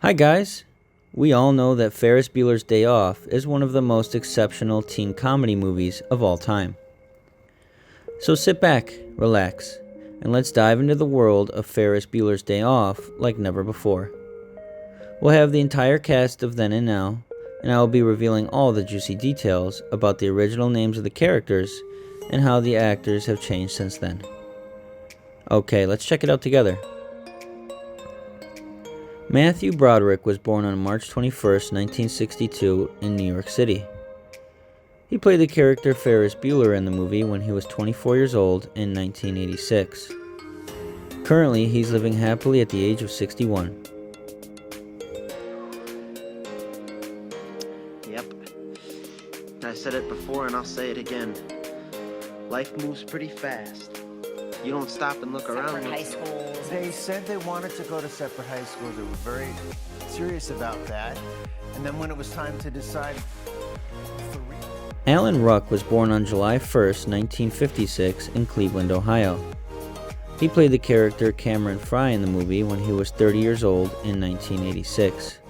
Hi guys! We all know that Ferris Bueller's Day Off is one of the most exceptional teen comedy movies of all time. So sit back, relax, and let's dive into the world of Ferris Bueller's Day Off like never before. We'll have the entire cast of Then and Now, and I will be revealing all the juicy details about the original names of the characters and how the actors have changed since then. Okay, let's check it out together. Matthew Broderick was born on March 21, 1962 in New York City. He played the character Ferris Bueller in the movie when he was 24 years old in 1986. Currently, he's living happily at the age of 61. Yep. I said it before and I'll say it again. Life moves pretty fast. You don't stop and look around. Separate high schools. They said they wanted to go to separate high schools. They were very serious about that. And then when it was time to decide for real. Alan Ruck was born on July 1, 1956 in Cleveland, Ohio. He played the character Cameron Fry in the movie when he was 30 years old in 1986.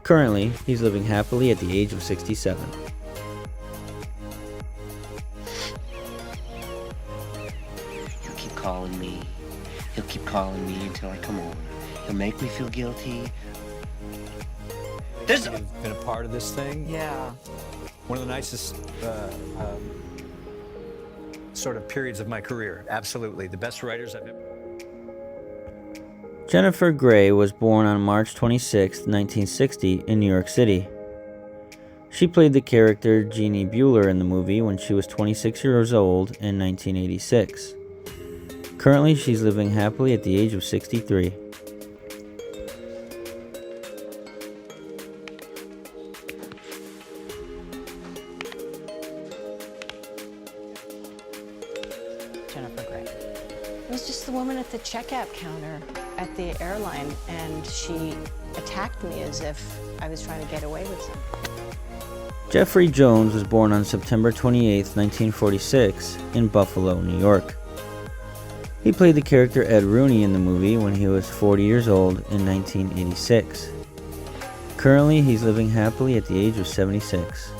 Currently, he's living happily at the age of 67. Calling me. He'll keep calling me until I come over. He'll make me feel guilty. You've been a part of this thing. Yeah. One of the nicest sort of periods of my career. Absolutely. The best writers I've ever... Jennifer Grey was born on March 26, 1960 in New York City. She played the character Jeannie Bueller in the movie when she was 26 years old in 1986. Currently, she's living happily at the age of 63. Jennifer Grey. It was just the woman at the checkout counter at the airline, and she attacked me as if I was trying to get away with something. Jeffrey Jones was born on September 28, 1946, in Buffalo, New York. He played the character Ed Rooney in the movie when he was 40 years old in 1986. Currently, he's living happily at the age of 76.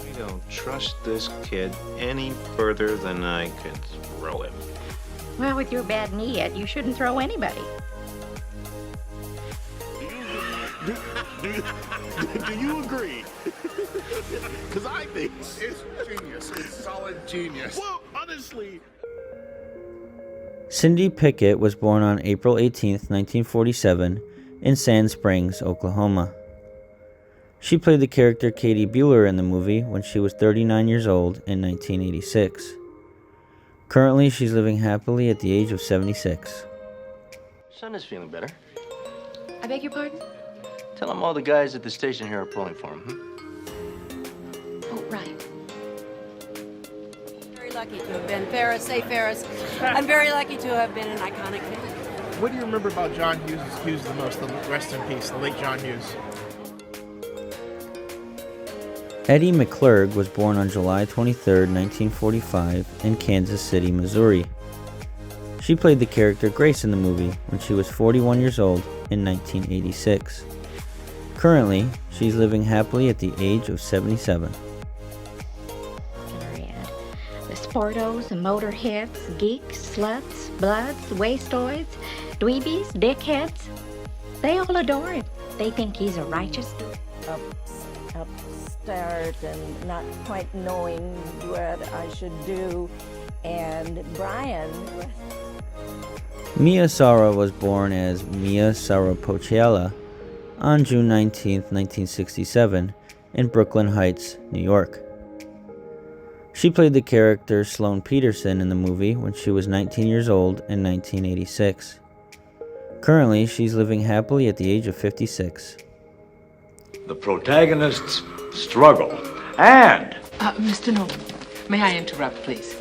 I don't trust this kid any further than I could throw him. Well, with your bad knee, you shouldn't throw anybody. Do you agree? Because I think it's genius. It's solid genius. Well, honestly. Cindy Pickett was born on April 18, 1947, in Sand Springs, Oklahoma. She played the character Katie Bueller in the movie when she was 39 years old in 1986. Currently, she's living happily at the age of 76. Son is feeling better. I beg your pardon? Tell him all the guys at the station here are pulling for him. Oh, right. Very lucky to have been Ferris. Say Ferris. I'm very lucky to have been an iconic figure. What do you remember about John Hughes the most? The rest in peace, the late John Hughes. Eddie McClurg was born on July 23, 1945, in Kansas City, Missouri. She played the character Grace in the movie when she was 41 years old in 1986. Currently, she's living happily at the age of 77. The sportos, the motorheads, geeks, sluts, bloods, wastoids, dweebies, dickheads. They all adore him. They think he's a righteous dude. Upstart and not quite knowing what I should do. And Brian. Mia Sara was born as Mia Sara on June 19, 1967, in Brooklyn Heights, New York. She played the character Sloane Peterson in the movie when she was 19 years old in 1986. Currently, she's living happily at the age of 56. The protagonists struggle, and... Mr. Nolan, may I interrupt, please?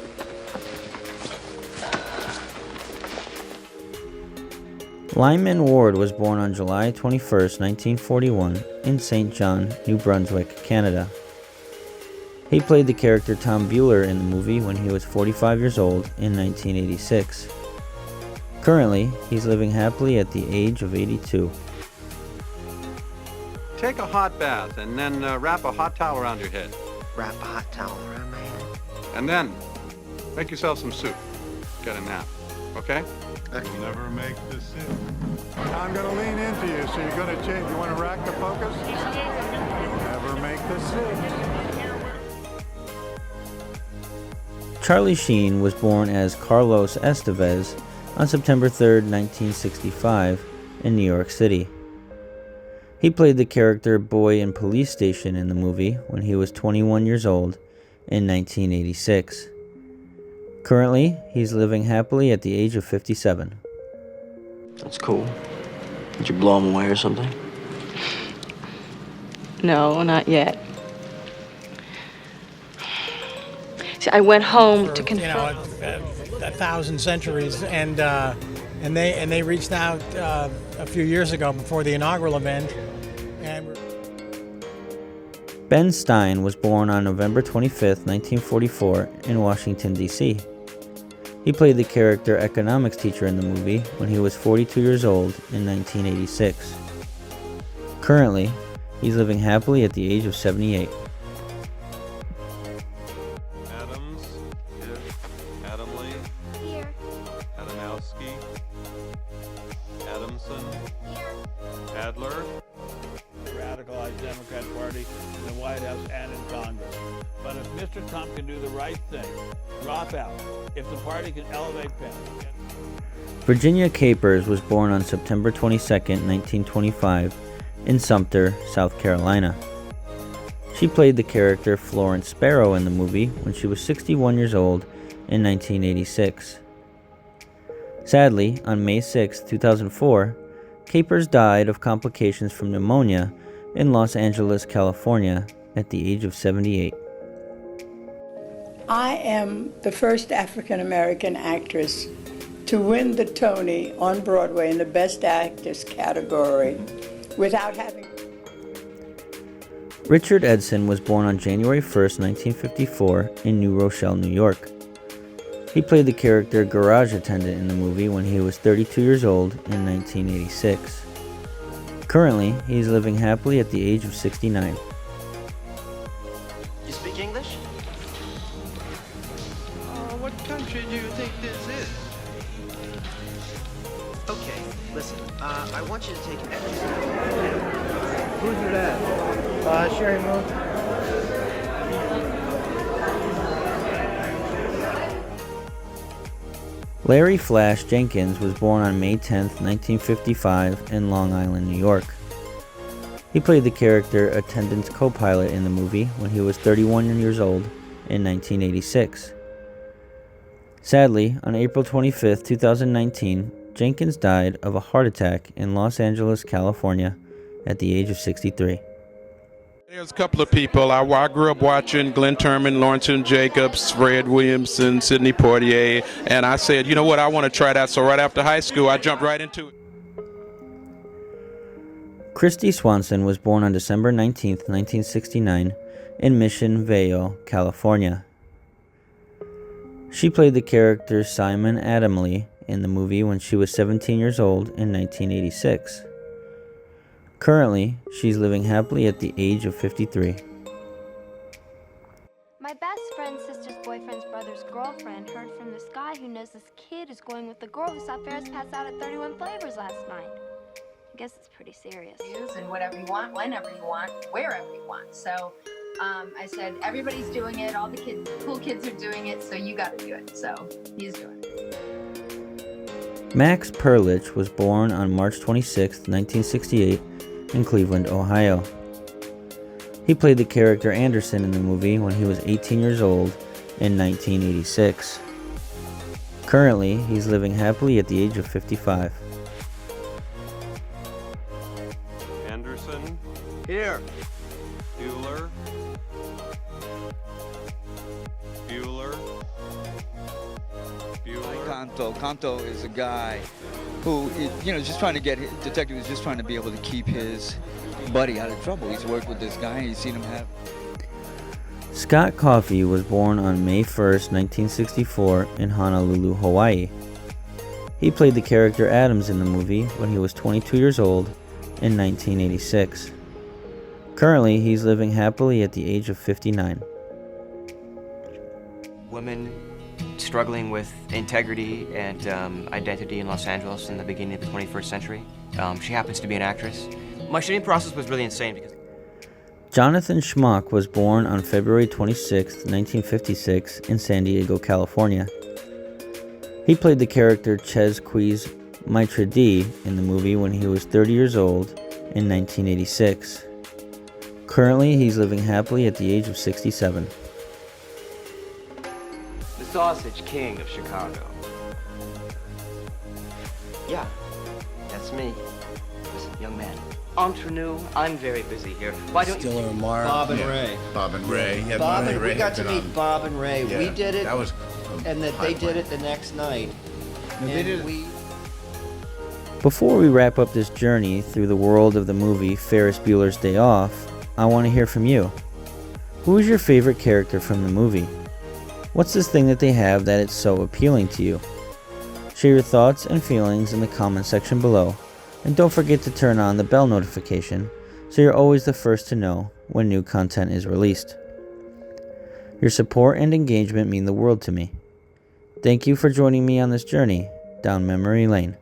Lyman Ward was born on July 21, 1941, in St. John, New Brunswick, Canada. He played the character Tom Bueller in the movie when he was 45 years old in 1986. Currently, he's living happily at the age of 82. take a hot bath and then wrap a hot towel around your head. Wrap a hot towel around my head. And then make yourself some soup. Get a nap. Okay? You'll never make the sit. I'm going to lean into you, so you're going to change. You want to rack the focus? You'll never make the sit. Charlie Sheen was born as Carlos Estevez on September 3, 1965, in New York City. He played the character Boy in Police Station in the movie when he was 21 years old in 1986. Currently, he's living happily at the age of 57. That's cool. Did you blow him away or something? No, not yet. See, I went home to confront. A thousand centuries, and they reached out a few years ago before the inaugural event. And Ben Stein was born on November 25, 1944, in Washington, D.C. He played the character economics teacher in the movie when he was 42 years old in 1986. Currently, he's living happily at the age of 78. Adams. Here. Adamley. Here. Adamowski. Adamson. Adler. Radicalized Democrat Party in the White House and in Congress. But if Mr. Trump can do the right thing, drop out. If the party can elevate Penn. Virginia Capers was born on September 22, 1925, in Sumter, South Carolina. She played the character Florence Sparrow in the movie when she was 61 years old in 1986. Sadly, on May 6, 2004, Capers died of complications from pneumonia in Los Angeles, California, at the age of 78. I am the first African-American actress to win the Tony on Broadway in the Best Actress category without having... Richard Edson was born on January 1, 1954, in New Rochelle, New York. He played the character garage attendant in the movie when he was 32 years old in 1986. Currently, he is living happily at the age of 69. You speak English? What country do you think this is? Okay, listen. I want you to take extra. Who's your dad? Sherry Moon. Larry Flash Jenkins was born on May 10, 1955, in Long Island, New York. He played the character attendant's co-pilot in the movie when he was 31 years old in 1986. Sadly, on April 25, 2019, Jenkins died of a heart attack in Los Angeles, California, at the age of 63. There's a couple of people. I grew up watching Glenn Turman, Lawrence and Jacobs, Fred Williamson, Sidney Poitier, and I said, you know what, I want to try that. So right after high school, I jumped right into it. Christy Swanson was born on December 19, 1969, in Mission Vale, California. She played the character Simon Adamley in the movie when she was 17 years old in 1986. Currently, she's living happily at the age of 53. My best friend's sister's boyfriend's brother's girlfriend heard from this guy who knows this kid is going with the girl who saw Ferris pass out at 31 Flavors last night. I guess it's pretty serious. And whatever you want, whenever you want, wherever you want. So I said, everybody's doing it, all the kids, cool kids are doing it, so you gotta do it. So he's doing it. Max Perlich was born on March 26, 1968, in Cleveland, Ohio. He played the character Anderson in the movie when he was 18 years old in 1986. Currently, he's living happily at the age of 55. Anderson. Here. Bueller. Canto is a guy who, just trying to detective is just trying to be able to keep his buddy out of trouble. He's worked with this guy, he's seen him have... Scott Coffey was born on May 1, 1964, in Honolulu, Hawaii. He played the character Adams in the movie when he was 22 years old in 1986. Currently, he's living happily at the age of 59. Women struggling with integrity and identity in Los Angeles in the beginning of the 21st century. She happens to be an actress. My shooting process was really insane because Jonathan Schmock was born on February 26, 1956 in San Diego, California. He played the character Ches Quiz Maitre D in the movie when he was 30 years old in 1986. Currently, he's living happily at the age of 67. the Sausage King of Chicago. Yeah, that's me. Listen, young man. Entre nous, I'm very busy here. Why don't Still you... Mark. Bob and Yeah. Ray. Bob and Ray. Yeah, Bob and Ray we got had to been meet on- Bob and Ray. Yeah, We did it, that was and that they did it the next night. No, they And did it- we. Before we wrap up this journey through the world of the movie Ferris Bueller's Day Off, I want to hear from you. Who is your favorite character from the movie? What's this thing that they have that it's so appealing to you? Share your thoughts and feelings in the comment section below, and don't forget to turn on the bell notification so you're always the first to know when new content is released. Your support and engagement mean the world to me. Thank you for joining me on this journey down memory lane.